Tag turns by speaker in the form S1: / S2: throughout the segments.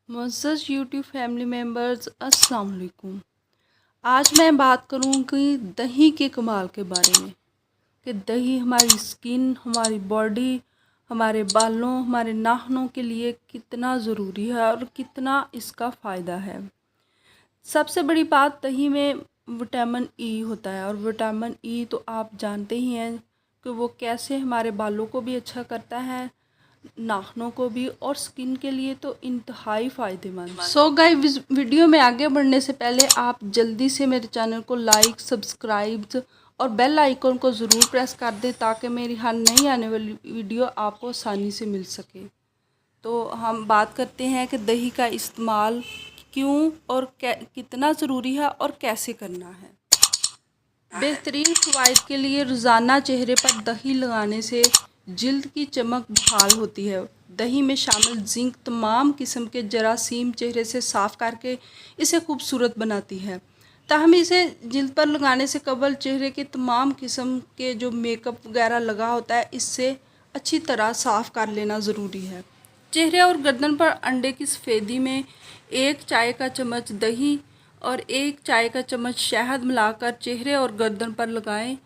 S1: मुअज़्ज़ज़ YouTube family members अस्सलाम वालेकुम। आज मैं बात करूँगी दही के कमाल के बारे में कि दही हमारी स्किन, हमारी बॉडी, हमारे बालों, हमारे नाखूनों के लिए कितना ज़रूरी है और कितना इसका फ़ायदा है। सबसे बड़ी बात, दही में विटामिन ई होता है और विटामिन ई तो आप जानते ही हैं कि वो कैसे हमारे बालों को भी अच्छा करता है, नाखूनों को भी, और स्किन के लिए तो इंतहाई फ़ायदेमंद। सो गाइस, वीडियो में आगे बढ़ने से पहले आप जल्दी से मेरे चैनल को लाइक, सब्सक्राइब और बेल आइकन को ज़रूर प्रेस कर दें ताकि मेरी हर नई आने वाली वीडियो आपको आसानी से मिल सके। तो हम बात करते हैं कि दही का इस्तेमाल क्यों और कितना ज़रूरी है और कैसे करना है। बेहतरीन फ़वाइद के लिए रोज़ाना चेहरे पर दही लगाने से जिल्द की चमक बहाल होती है। दही में शामिल जिंक तमाम किस्म के जरासीम चेहरे से साफ़ करके इसे खूबसूरत बनाती है। ताहम इसे जिल्द पर लगाने से कबल चेहरे के तमाम किस्म के जो मेकअप वगैरह लगा होता है इससे अच्छी तरह साफ़ कर लेना ज़रूरी है। चेहरे और गर्दन पर अंडे की सफ़ेदी में 1 चाय का चम्मच दही और 1 चाय का चम्मच शहद मिलाकर चेहरे और गर्दन पर लगाएं।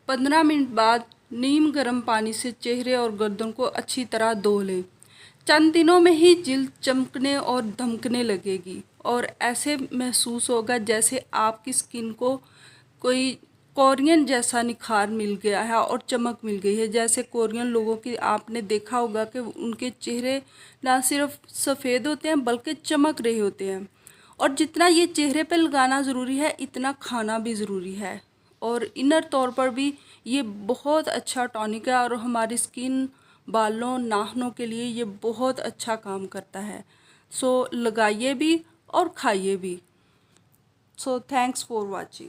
S1: 15 मिनट बाद नीम गर्म पानी से चेहरे और गर्दन को अच्छी तरह धो लें। चंद दिनों में ही जिल्द चमकने और धमकने लगेगी और ऐसे महसूस होगा जैसे आपकी स्किन को कोई कोरियन जैसा निखार मिल गया है और चमक मिल गई है। जैसे कोरियन लोगों की आपने देखा होगा कि उनके चेहरे ना सिर्फ सफ़ेद होते हैं बल्कि चमक रहे होते हैं। और जितना ये चेहरे पे लगाना ज़रूरी है इतना खाना भी ज़रूरी है, और इनर तौर पर भी ये बहुत अच्छा टॉनिक है और हमारी स्किन, बालों, नाखूनों के लिए ये बहुत अच्छा काम करता है। सो लगाइए भी और खाइए भी। So thanks for watching.